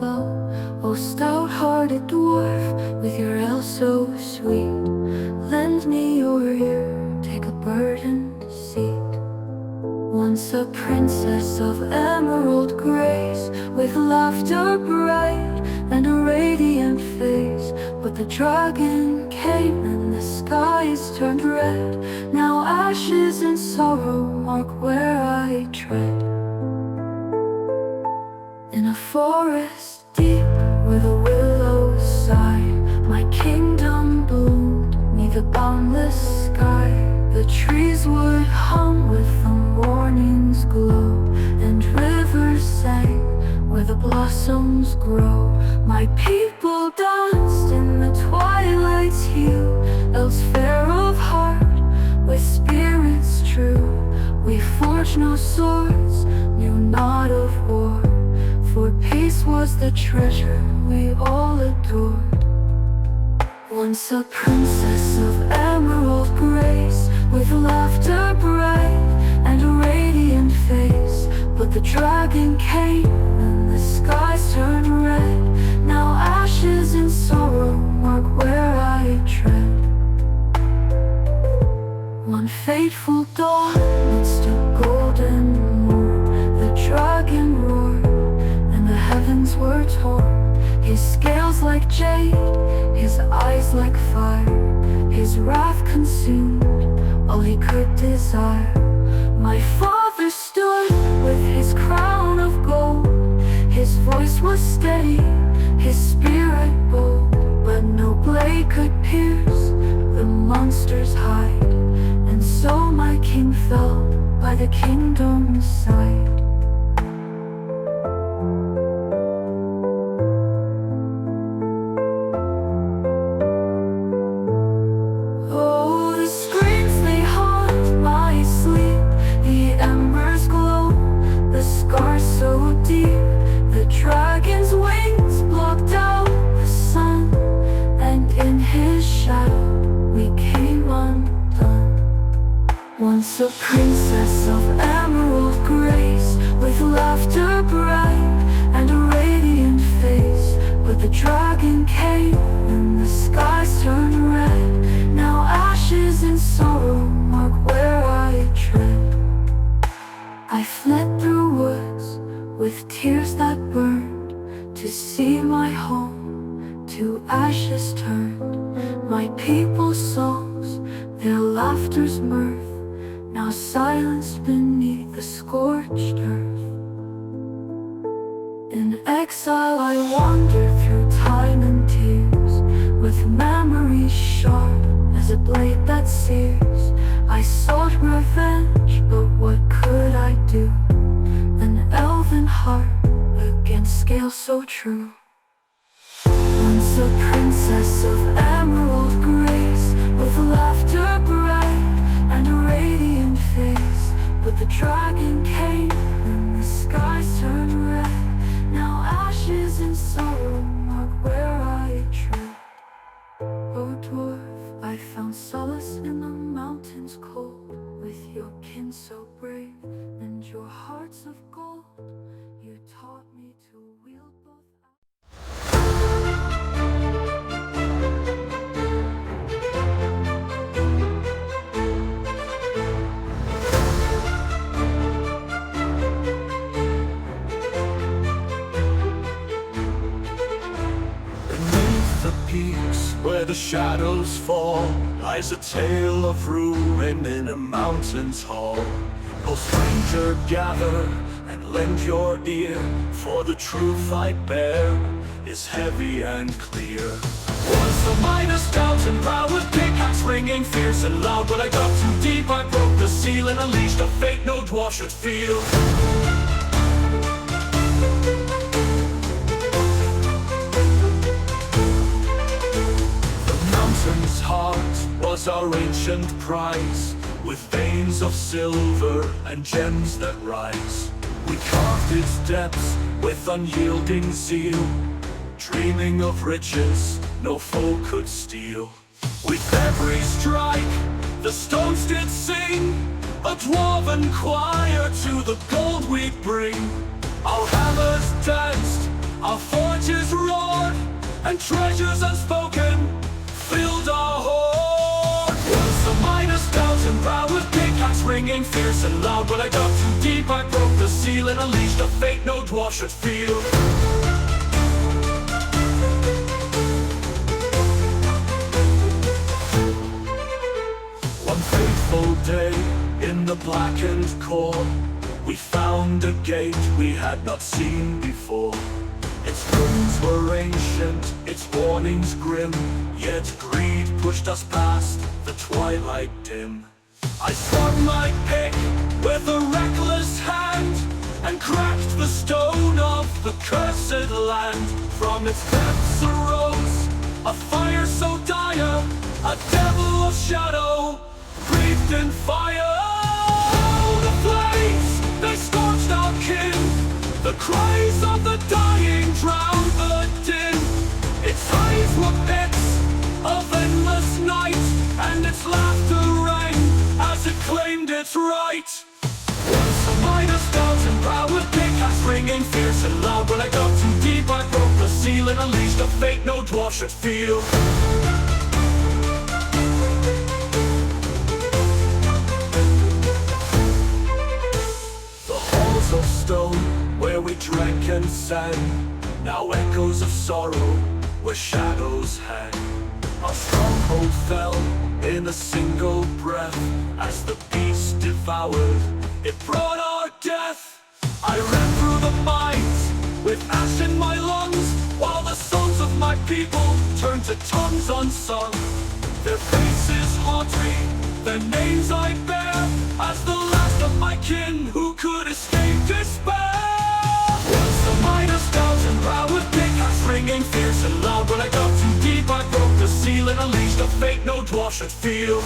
love. O stout-hearted dwarf, with your ale so sweet, lend me your ear, take a burdened seat. Once a princess of emerald grace, with laughter bright and a radiant face, but the dragon came and the skies turned red. Now ashes and sorrow mark where I tread. In a forest deep where the willows sigh, my kingdom bloomed 'neath the boundless sky. The trees would hum with the morning's glow, and rivers sang where the blossoms grow. My people danced in the twilight's hue, elves fair of heart, with spirits true. We forged no swords, knew not of war, for peace was the treasure we all adored. Once a princess of emerald grace, with laughter bright and a radiant face, but the dragon came and the skies turned red. Now ashes and sorrow mark where I tread. One fateful dawn amidst a golden morn, the dragon roared and the heavens were torn. His scales like jade, his eyes like fire, his wrath consumed all he could desire. My father stood with his crown of gold, his voice was steady, his spirit bold, but no blade could pierce the monster's hide. And so my king fell by the kingdom's side. Once a princess of emerald grace, with laughter bright and a radiant face, but the dragon came and the skies turned red. Now ashes and sorrow mark where I tread. I fled through woods with tears that burned, to see my home to ashes turned. My people's songs, their laughter's mirth, now silenced beneath the scorched earth. In exile I wandered through time and tears, with memories sharp as a blade that sears. I sought revenge, but what could I do? An elven heart against scale so true. Once a princess of emerald grace, with laughter bright and a radiant face, but the dragon came and the skies turned red. Now ashes and sorrow mark where I tread. O dwarf, I found solace in the mountains cold, with your kin so brave and your hearts of gold. You taught me to wield both. Where the shadows fall, lies a tale of ruin in a mountain's hall. O stranger, gather and lend your ear, for the truth I bear is heavy and clear. Once a miner stout and proud, with pickaxe swinging fierce and loud, but I got too deep, I broke the seal and unleashed a fate no dwarf should feel. Mountain's heart was our ancient prize, with veins of silver and gems that rise. We carved its depths with unyielding zeal, dreaming of riches no foe could steal. With every strike, the stones did sing, a dwarven choir to the gold we'd bring. Our hammers danced, our voices mages roared, and treasures unspoken filled our hoard. Once a miner's stout and proud with pickaxe ringing fierce and loud. When I dug too deep, I broke the seal and unleashed a fate no dwarf should feel. One fateful day, in the blackened core, we found a gate we had not seen before. Its runes were ancient, its warnings grim, yet greed pushed us past the twilight dim. I swung my pick with a reckless hand, and cracked the stone of the cursed land. From its depths arose a fire so dire, a devil of shadow breathed in fire. Oh, the flames, they scorched our kin. The cries of the dying drowned the din. Its eyes were pits of endless night, and its laughter rang as it claimed its right. Once a miner's stout and proud with pickaxe ringing fierce and loud. When I dug too deep, I broke the seal and unleashed a fate no dwarf should feel. Of stone, where we drank and sang, now echoes of sorrow, where shadows hang. Our stronghold fell in a single breath, as the beast devoured, it brought our death. I ran through the mines, with ash in my lungs, while the souls of my people turned to tongues unsung. Their faces haunt me, their names I bear, as the last of my kin who could escape despair. Once a miner's stout and proud with pickaxe ringing fierce and loud. When I dug too deep, I broke the seal and unleashed a fate no dwarf should feel.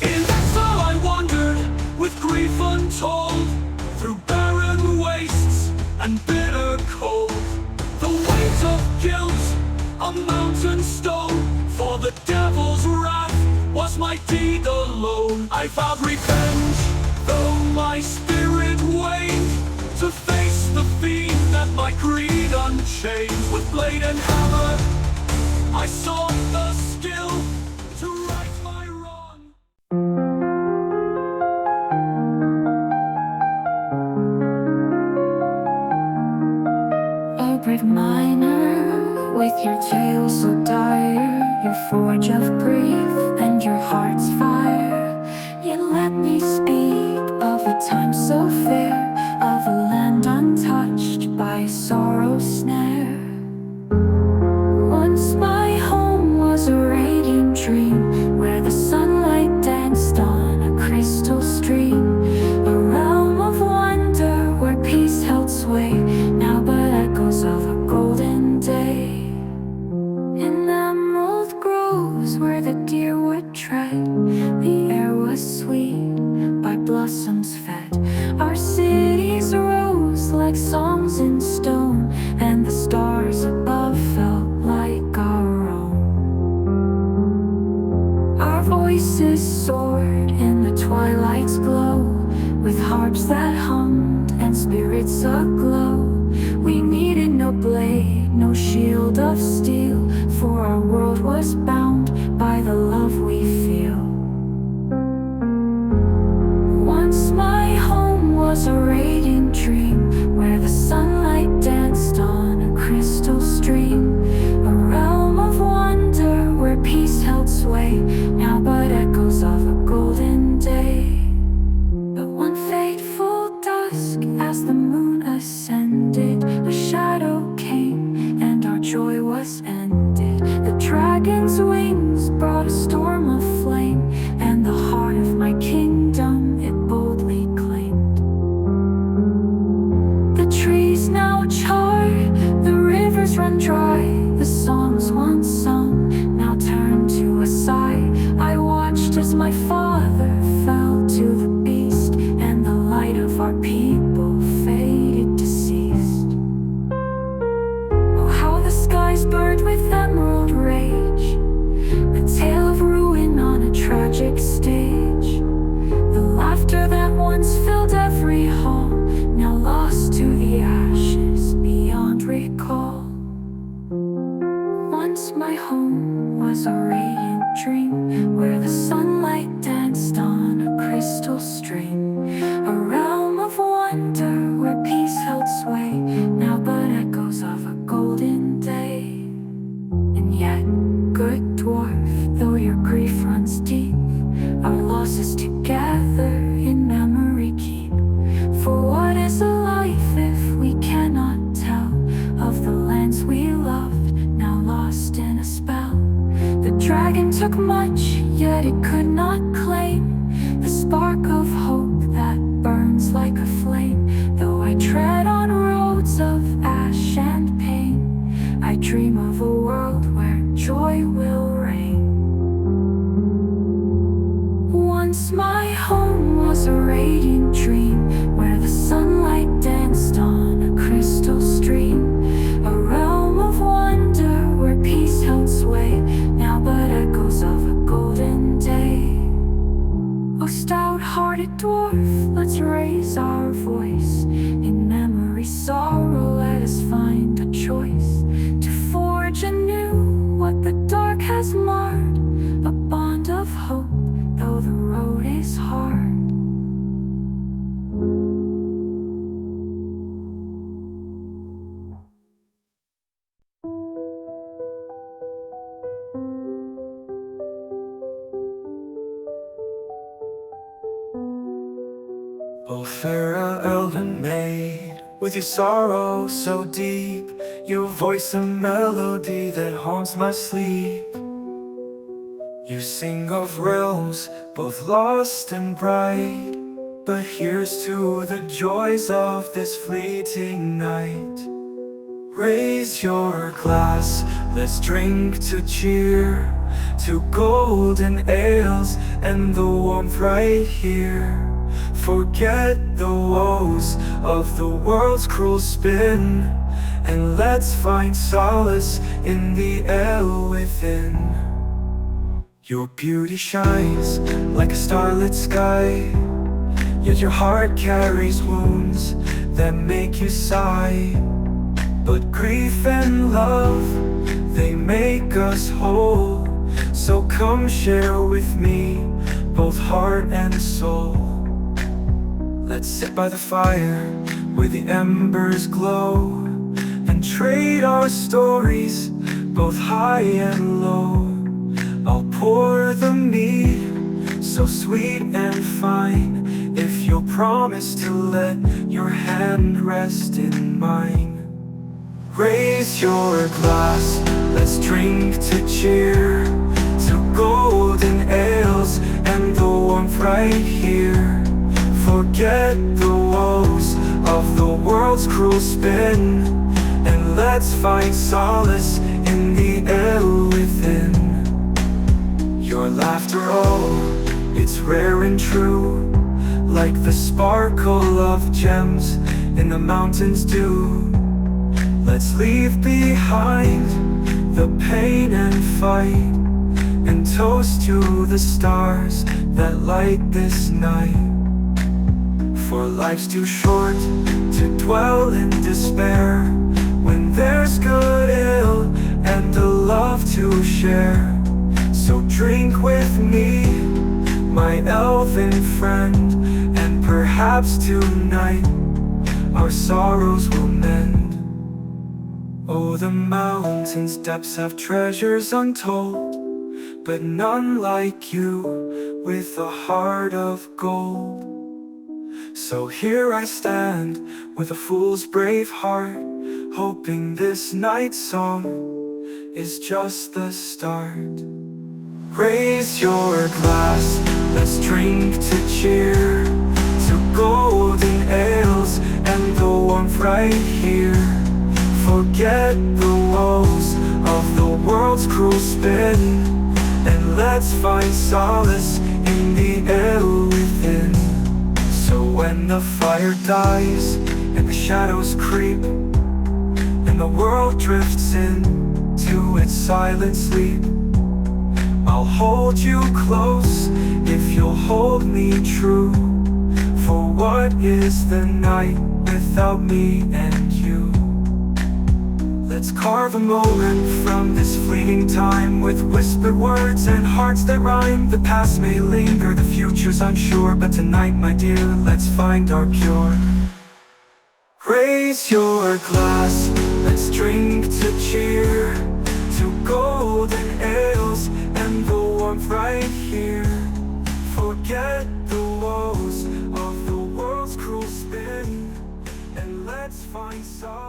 In exile I wandered with grief untold, through barren wastes and bitter cold. The weight of guilt, a mountain stone, for the devil's wrath was my deed alone. I vowed revenge, though my spirit waned, to face the fiend and my greed unchained. With blade and hammer, I sought the skill to right my wrong. A brave miner, with your tale so dire, your forge of grief and your heart's fire. Yet let me speak of a time so fair, of a land untouched by sorrow's snare. Once my home was a radiant dream, where the sunlight danced on a crystal stream. A realm of wonder where peace held sway, now but echoes of a golden day. In emerald groves where the deer would tread, the air was sweet, by blossoms fed. Our cities rose like songs in stone, and the stars above felt like our own. Our voices soared in the twilight's glow, with harps that hummed and spirits aglow. We needed no blade, no shield of steel, for our world was bound by the love we feel. Once my home was a radiant dream, where the sunlight danced on a crystal stream. A realm of wonder where peace held sway, now but echoes of a golden day. But one fateful dusk, as the moon ascended, a shadow came and our joy was ended. The dragon's wings brought a storm was a radiant dream, where the sunlight danced on a crystal stream. A realm of wonder where peace held sway, now but echoes of a golden day. And yet, good dwarf, though your grief runs deep, our losses together in memory keep. For what is a life if we cannot tell of the lands we loved, now lost in a spell? The dragon took much, yet it could not claim the spark of hope that burns like a flame. Though I tread on roads of ash and pain, I dream of a world where joy will reign. Once my home was a radiant dream, where the sunlight danced on a crystal stream. A realm of wonder where peace held sway, now but echoes of a golden day. Oh stout-hearted dwarf, let's raise our voice. In memory sorrow, let us find a choice to forge anew what the dark has marred. A bond of hope, though the road is hard. O fair elven maid, with your sorrow so deep, your voice a melody that haunts my sleep. You sing of realms both lost and bright, but here's to the joys of this fleeting night. Raise your glass, let's drink to cheer, to golden ales and the warmth right here. Forget the woes of the world's cruel spin, and let's find solace in the ale within. Your beauty shines like a starlit sky, yet your heart carries wounds that make you sigh. But grief and love, they make us whole. So come share with me both heart and soul. Let's sit by the fire where the embers glow, and trade our stories both high and low. I'll pour the mead, so sweet and fine, if you'll promise to let your hand rest in mine. Raise your glass, let's drink to cheer, to golden ales and the warmth right here. Forget the woes of the world's cruel spin, and let's find solace in the ale within. Your laughter, oh, it's rare and true, like the sparkle of gems in the mountains dew. Let's leave behind the pain and fight, and toast to the stars that light this night. For life's too short to dwell in despair, when there's good ale and a love to share. So drink with me, my elven friend, and perhaps tonight our sorrows will mend. Oh, the mountain's depths have treasures untold, but none like you with a heart of gold. So here I stand with a fool's brave heart, hoping this night's song is just the start. Raise your glass, let's drink to cheer, to golden ales and the warmth right here. Forget the woes of the world's cruel spin, and let's find solace in the ale within. So when the fire dies and the shadows creep, and the world drifts into its silent sleep, I'll hold you close if you'll hold me true. For what is the night without me and you? Let's carve a moment from this fleeting time, with whispered words and hearts that rhyme. The past may linger, the future's unsure, but tonight, my dear, let's find our cure. Raise your glass, let's drink to cheer, to golden ales and the warmth right here. Forget the woes of the world's cruel spin, and let's find solace